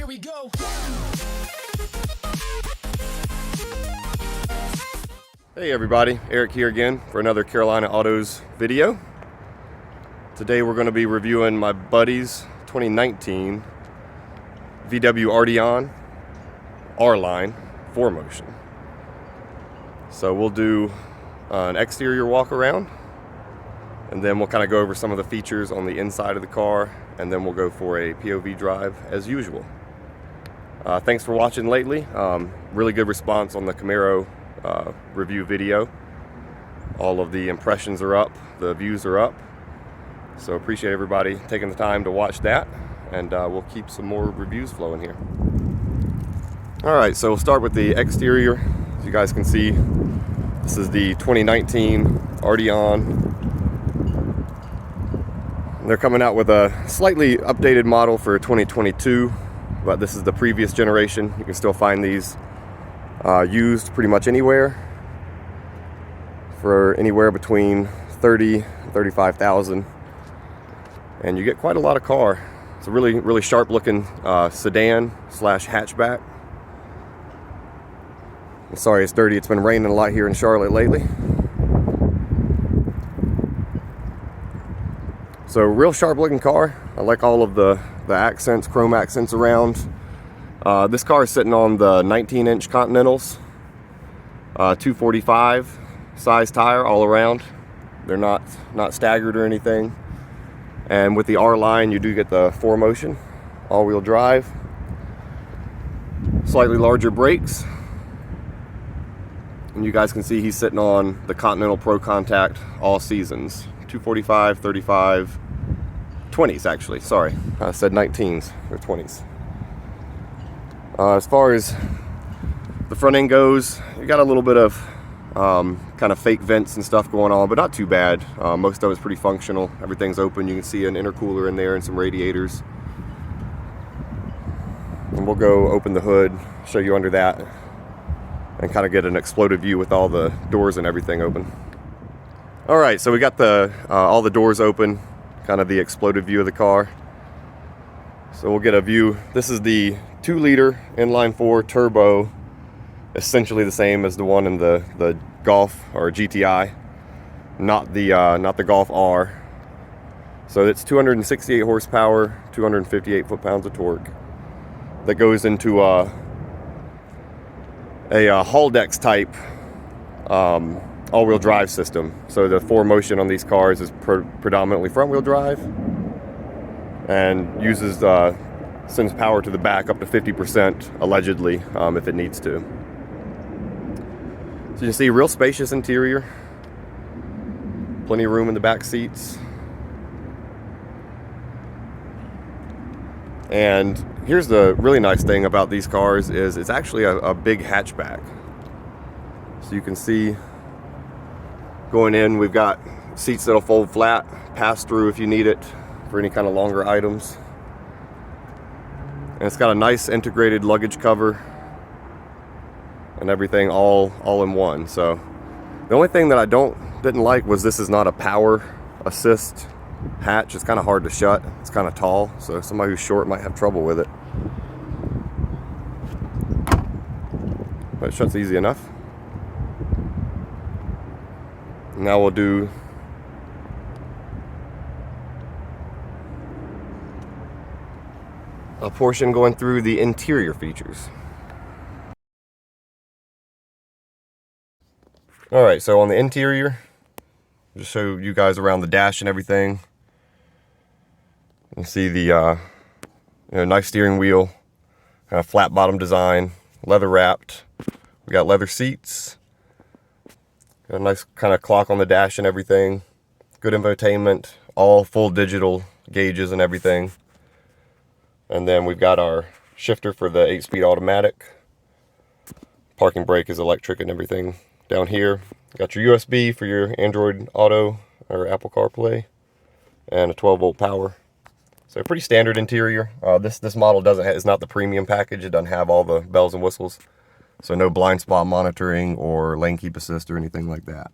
we go. Hey everybody, Eric here again for another Carolina Autos video. Today we're going to be reviewing my buddy's 2019 VW Arteon R-Line 4Motion. So we'll do an exterior walk around, and then we'll kind of go over some of the features on the inside of the car, and then we'll go for a POV drive as usual. Thanks for watching lately. Really good response on the Camaro review video. All of the impressions are up, the views are up. So appreciate everybody taking the time to watch that, and we'll keep some more reviews flowing here. Alright, so we'll start with the exterior. As you guys can see, this is the 2019 Arteon. They're coming out with a slightly updated model for 2022, but this is the previous generation. You can still find these used pretty much anywhere for anywhere between $30,000 and $35,000, and you get quite a lot of car. It's a really sharp looking sedan slash hatchback. I'm sorry it's dirty, it's been raining a lot here in Charlotte lately. So real sharp looking car. I like all of the accents, chrome accents around. This car is sitting on the 19-inch Continentals, 245 size tire all around. They're not staggered or anything. And with the R-Line, you do get the 4Motion, all-wheel drive, slightly larger brakes. And you guys can see he's sitting on the Continental Pro Contact all seasons, 245, 35, 20s actually, sorry. I said 19s, they're 20s. As far as the front end goes, you got a little bit of kind of fake vents and stuff going on, but not too bad. Most of it's pretty functional. Everything's open. You can see an intercooler in there and some radiators. And we'll go open the hood, show you under that, and kind of get an exploded view with all the doors and everything open. All right, so we got all the doors open, kind of the exploded view of the car. So we'll get a view. This is the 2-liter inline 4 turbo, essentially the same as the one in the Golf or GTI, not the Golf R. So it's 268 horsepower, 258 foot-pounds of torque. That goes into a Haldex type all-wheel drive system. So the 4Motion on these cars is predominantly front-wheel drive, and uses sends power to the back up to 50% allegedly, if it needs to. So you can see real spacious interior, plenty of room in the back seats. And here's the really nice thing about these cars is it's actually a big hatchback. So you can see going in, we've got seats that'll fold flat, pass through if you need it for any kind of longer items. And it's got a nice integrated luggage cover and everything all in one. So the only thing that I didn't like was this is not a power assist hatch. It's kind of hard to shut. It's kind of tall, so somebody who's short might have trouble with it. But it shuts easy enough. Now we'll do a portion going through the interior features. Alright, so on the interior, just show you guys around the dash and everything. You see the nice steering wheel, kind of flat bottom design, leather wrapped. We got leather seats, got a nice kind of clock on the dash and everything. Good infotainment, all full digital gauges and everything. And then we've got our shifter for the 8-speed automatic. Parking brake is electric and everything. Down here, got your USB for your Android Auto or Apple CarPlay, and a 12-volt power. So pretty standard interior. This model is not the premium package. It doesn't have all the bells and whistles. So no blind spot monitoring or lane keep assist or anything like that.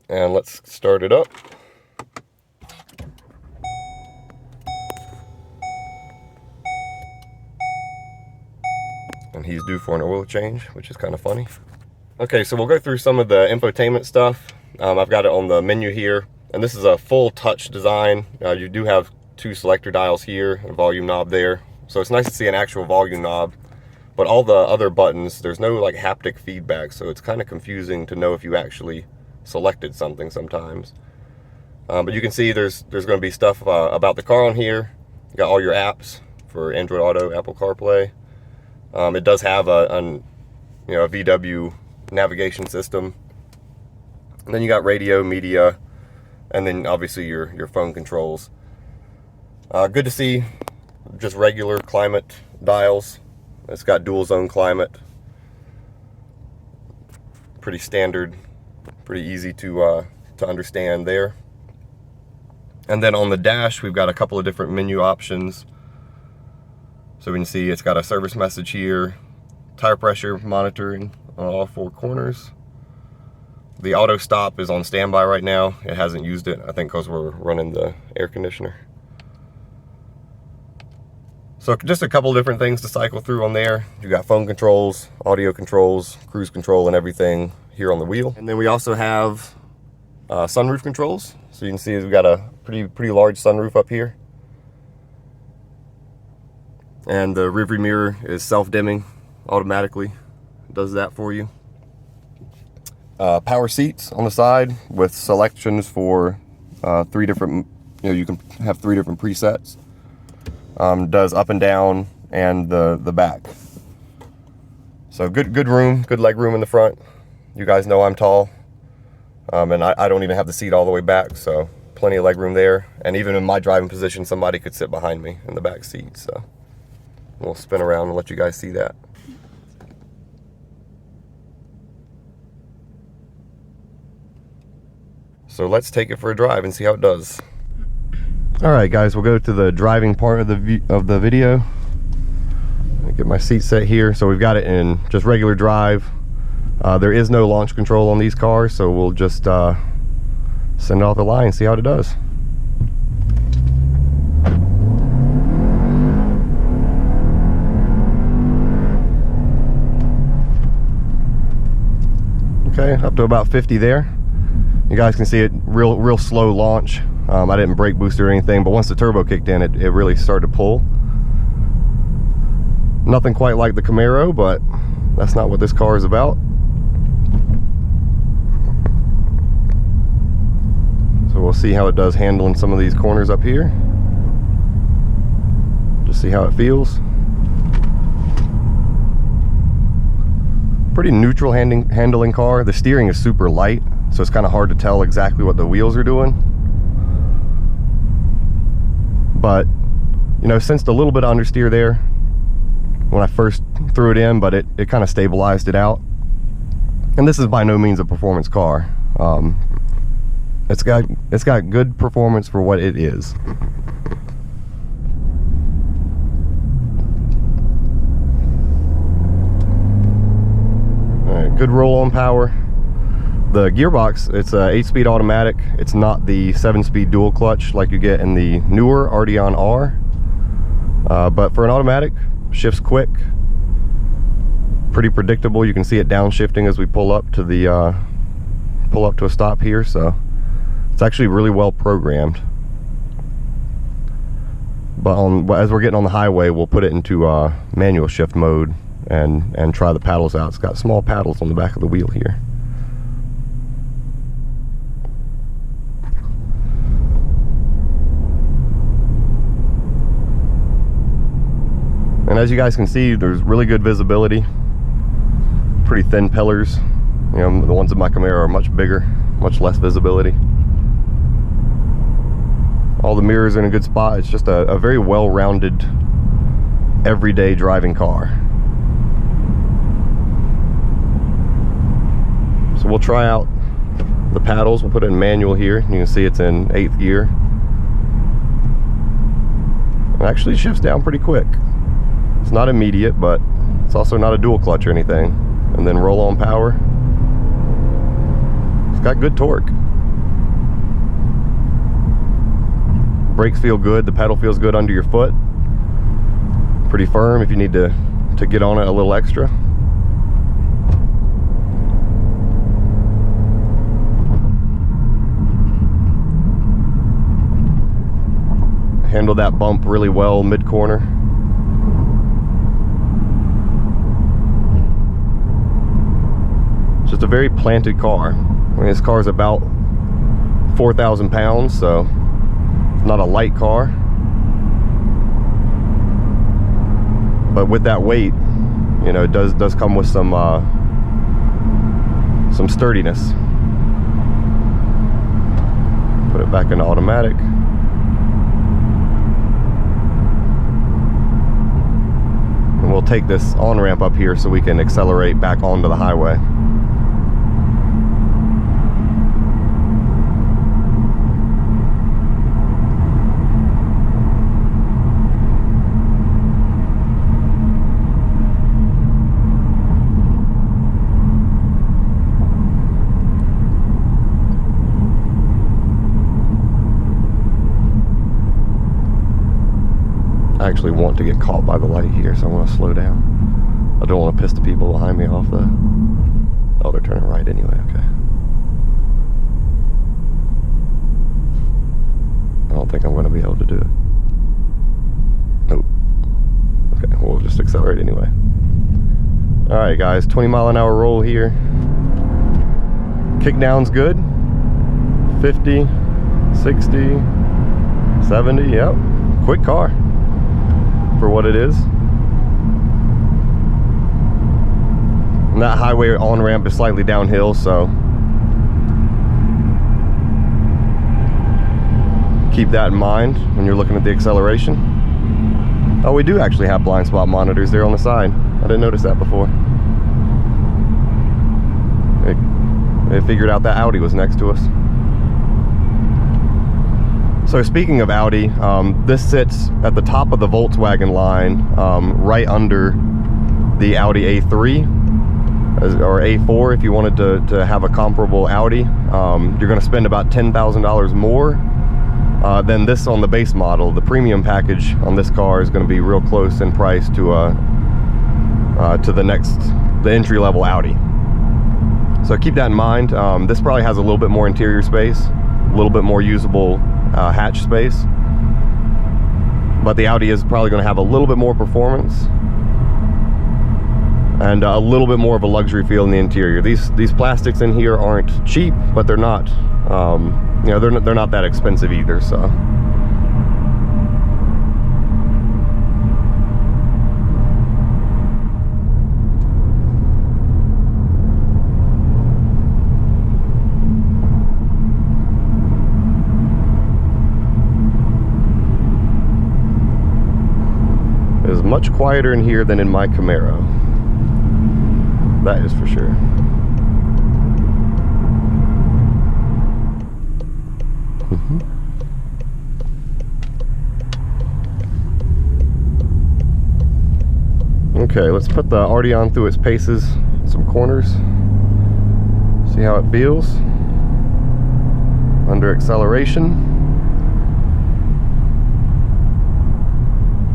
And let's start it up. he's due for an oil change, which is kind of funny. Okay, so we'll go through some of the infotainment stuff. I've got it on the menu here, and this is a full touch design. You do have 2 selector dials here, a volume knob there. So it's nice to see an actual volume knob, but all the other buttons, there's no like haptic feedback, so it's kind of confusing to know if you actually selected something sometimes. But you can see there's going to be stuff about the car on here. You got all your apps for Android Auto, Apple CarPlay. It does have a VW navigation system. And then you got radio, media, and then obviously your phone controls. Good to see just regular climate dials. It's got dual zone climate. Pretty standard, pretty easy to understand there. And then on the dash, we've got a couple of different menu options. So we can see it's got a service message here, tire pressure monitoring on all 4 corners. The auto stop is on standby right now. It hasn't used it, I think because we're running the air conditioner. So just a couple of different things to cycle through on there. You got phone controls, audio controls, cruise control, and everything here on the wheel. And then we also have sunroof controls. So you can see we've got a pretty large sunroof up here. And the rearview mirror is self-dimming automatically. It does that for you. Power seats on the side with selections for 3 different, you can have 3 different presets. Does up and down and the back. So good room, good leg room in the front. You guys know I'm tall. And I don't even have the seat all the way back, so plenty of leg room there. And even in my driving position, somebody could sit behind me in the back seat. So we'll spin around and let you guys see that. So let's take it for a drive and see how it does. All right, guys, we'll go to the driving part of the video. I'll get my seat set here. So we've got it in just regular drive. There is no launch control on these cars, so we'll just send it off the line and see how it does. Okay, up to about 50 there. You guys can see it real slow launch. I didn't brake boost or anything, but once the turbo kicked in, it really started to pull. Nothing quite like the Camaro, but that's not what this car is about. So we'll see how it does handling some of these corners up here. Just see how it feels. Pretty neutral handling car. The steering is super light, so it's kind of hard to tell exactly what the wheels are doing. But, sensed a little bit of understeer there when I first threw it in, but it kind of stabilized it out. And this is by no means a performance car. It's got good performance for what it is. All right, good roll-on power. The gearbox, it's a 8-speed automatic. It's not the 7-speed dual clutch like you get in the newer Arteon R. But for an automatic, shifts quick. Pretty predictable. You can see it downshifting as we pull up to a stop here. So it's actually really well programmed. But as we're getting on the highway, we'll put it into manual shift mode and try the paddles out. It's got small paddles on the back of the wheel here. And as you guys can see, there's really good visibility. Pretty thin pillars. The ones in my Camaro are much bigger, much less visibility. All the mirrors are in a good spot. It's just a very well-rounded, everyday driving car. So we'll try out the paddles. We'll put it in manual here. You can see it's in 8th gear. It actually shifts down pretty quick. It's not immediate, but it's also not a dual clutch or anything. And then roll-on power. It's got good torque. Brakes feel good. The pedal feels good under your foot. Pretty firm if you need to to get on it a little extra. Handled that bump really well mid-corner. It's just a very planted car. I mean, this car is about 4,000 pounds, so it's not a light car. But with that weight, you know, it does come with some sturdiness. Put it back into automatic. And we'll take this on-ramp up here so we can accelerate back onto the highway. I actually want to get caught by the light here, so I want to slow down. I don't want to piss the people behind me off the... Oh, they're turning right anyway, okay. I don't think I'm going to be able to do it. Nope. Okay, we'll just accelerate anyway. Alright guys, 20-mile-an-hour roll here. Kickdown's good. 50, 60, 70, yep. Quick car for what it is. And that highway on-ramp is slightly downhill, so keep that in mind when you're looking at the acceleration. Oh, we do actually have blind spot monitors there on the side. I didn't notice that before. They figured out that Audi was next to us. So speaking of Audi, this sits at the top of the Volkswagen line, right under the Audi A3, or A4 if you wanted to have a comparable Audi. You're going to spend about $10,000 more than this on the base model. The premium package on this car is going to be real close in price to the entry-level Audi. So keep that in mind. This probably has a little bit more interior space, a little bit more usable hatch space, but the Audi is probably going to have a little bit more performance and a little bit more of a luxury feel in the interior. These plastics in here aren't cheap, but they're not, you know, they're not that expensive either. So much quieter in here than in my Camaro. That is for sure. Okay, let's put the Arteon through its paces, some corners. See how it feels under acceleration.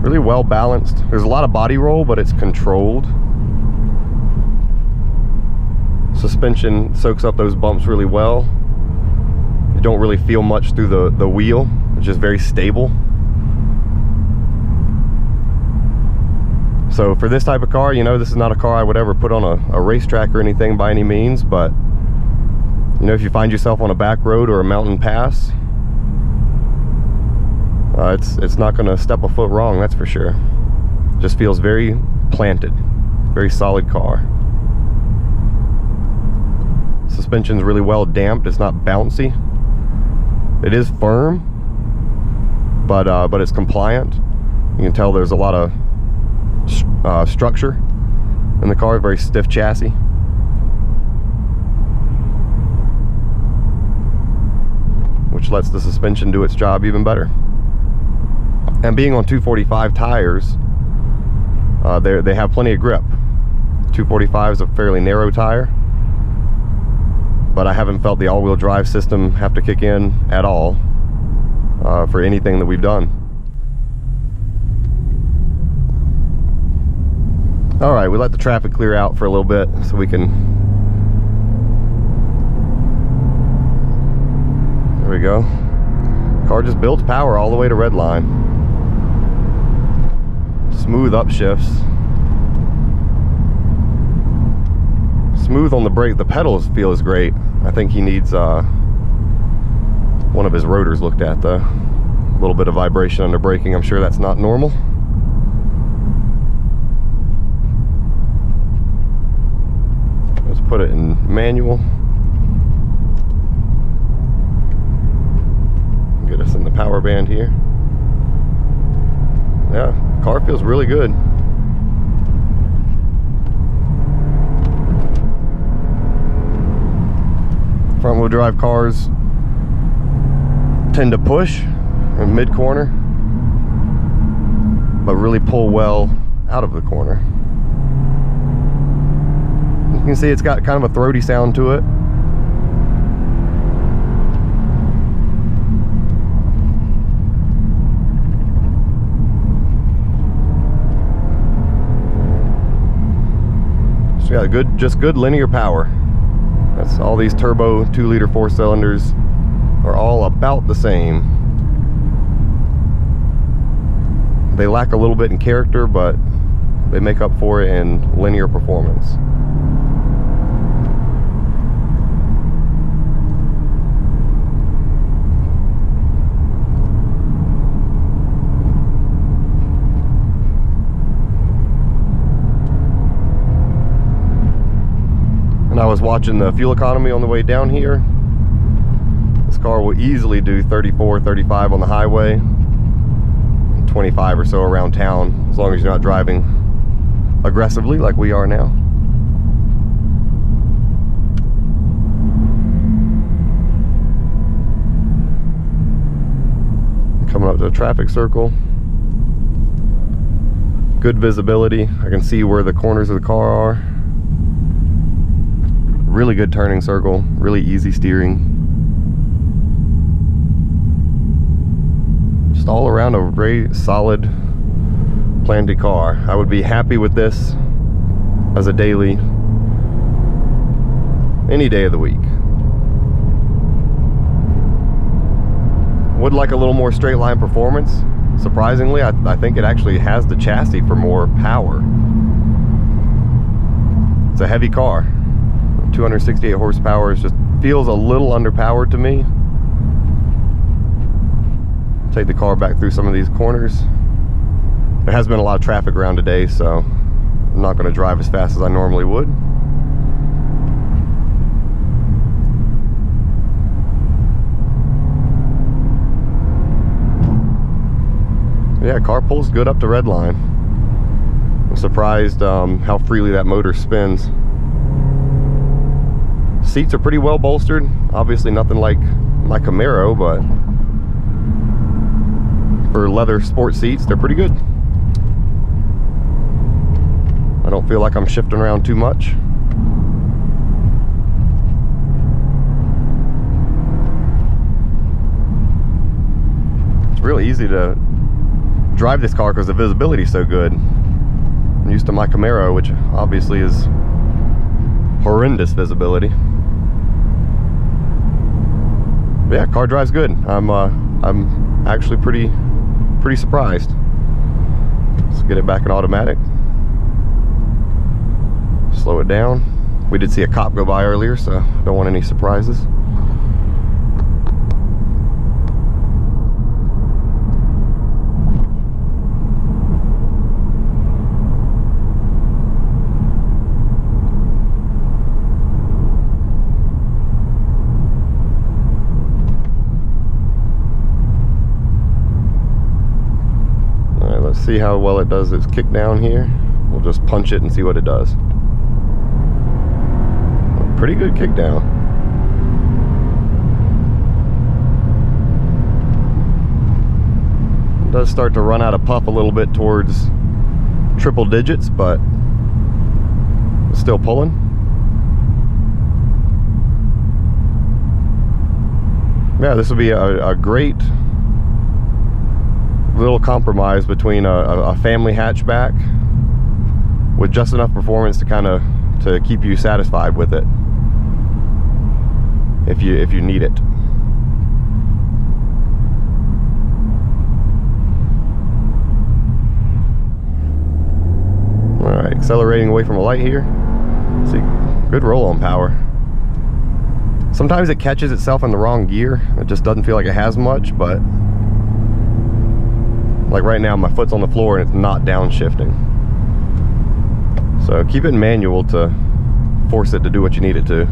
Really well balanced. There's a lot of body roll, but it's controlled. Suspension soaks up those bumps really well. You don't really feel much through the wheel. It's just very stable. So for this type of car, you know, this is not a car I would ever put on a racetrack or anything by any means, but you know, if you find yourself on a back road or a mountain pass, it's not going to step a foot wrong, that's for sure. Just feels very planted, very solid car. Suspension's really well damped. It's not bouncy. It is firm, but it's compliant. You can tell there's a lot of structure in the car. Very stiff chassis. Which lets the suspension do its job even better. And being on 245 tires, they have plenty of grip. 245 is a fairly narrow tire, but I haven't felt the all-wheel drive system have to kick in at all for anything that we've done. All right, we let the traffic clear out for a little bit so we can. There we go. Car just builds power all the way to red line. Smooth upshifts. Smooth on the brake. The pedals feels great. I think he needs one of his rotors looked at though. A little bit of vibration under braking. I'm sure that's not normal. Let's put it in manual. Get us in the power band here. Yeah, car feels really good. Front wheel drive cars tend to push in mid corner, but really pull well out of the corner. You can see it's got kind of a throaty sound to it. So yeah, just good linear power. That's all these turbo 2-liter 4-cylinders are all about the same. They lack a little bit in character, but they make up for it in linear performance. I was watching the fuel economy on the way down here. This car will easily do 34, 35 on the highway, 25 or so around town, as long as you're not driving aggressively like we are now. Coming up to a traffic circle. Good visibility. I can see where the corners of the car are. Really good turning circle, really easy steering. Just all around a very solid, planted car. I would be happy with this as a daily, any day of the week. Would like a little more straight line performance. Surprisingly, I think it actually has the chassis for more power. It's a heavy car. 268 horsepower just feels a little underpowered to me. Take the car back through some of these corners. There has been a lot of traffic around today, so I'm not going to drive as fast as I normally would. Yeah, car pulls good up to red line. I'm surprised how freely that motor spins. Seats are pretty well bolstered. Obviously nothing like my Camaro, but for leather sport seats, they're pretty good. I don't feel like I'm shifting around too much. It's really easy to drive this car because the visibility is so good. I'm used to my Camaro, which obviously is horrendous visibility. But yeah, car drives good. I'm actually pretty surprised. Let's get it back in automatic. Slow it down. We did see a cop go by earlier, so don't want any surprises. See how well it does its kick down here. We'll just punch it and see what it does. Pretty good kick down. It does start to run out of puff a little bit towards triple digits, but it's still pulling. Yeah, this would be a great little compromise between a family hatchback with just enough performance to kind of to keep you satisfied with it if you need it. Alright, accelerating away from a light here. See, good roll-on power. Sometimes it catches itself in the wrong gear. It just doesn't feel like it has much, but like right now my foot's on the floor and it's not downshifting. So keep it in manual to force it to do what you need it to.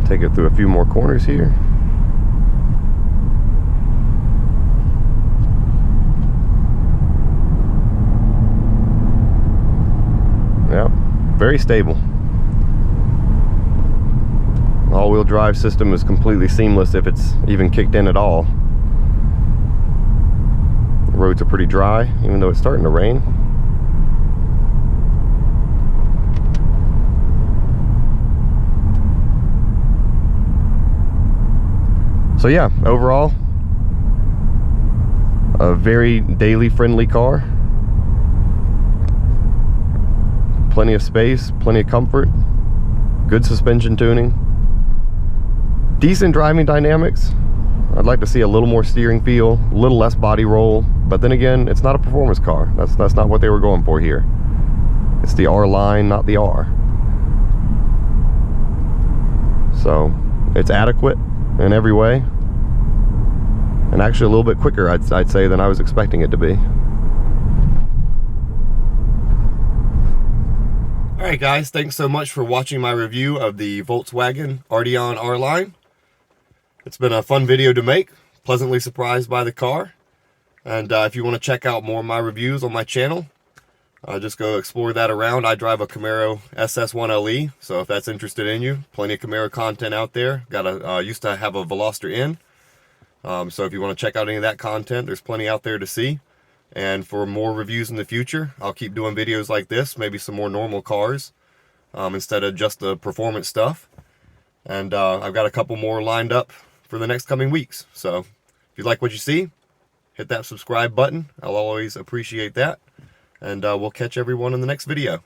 Take it through a few more corners here. Yep, very stable. All-wheel drive system is completely seamless if it's even kicked in at all. The roads are pretty dry, even though it's starting to rain. So yeah, overall, a very daily friendly car. Plenty of space, plenty of comfort, good suspension tuning, decent driving dynamics. I'd like to see a little more steering feel, a little less body roll, but then again, it's not a performance car. That's not what they were going for here. It's the R line, not the R. So it's adequate in every way, and actually a little bit quicker, I'd say, than I was expecting it to be. Alright guys, thanks so much for watching my review of the Volkswagen Arteon R-Line. It's been a fun video to make, pleasantly surprised by the car. And if you want to check out more of my reviews on my channel, just go explore that around. I drive a Camaro SS1LE, so if that's interested in you, plenty of Camaro content out there. Used to have a Veloster in, so if you want to check out any of that content, there's plenty out there to see. And for more reviews in the future, I'll keep doing videos like this, maybe some more normal cars, instead of just the performance stuff. And I've got a couple more lined up for the next coming weeks. So if you like what you see, hit that subscribe button. I'll always appreciate that. And we'll catch everyone in the next video.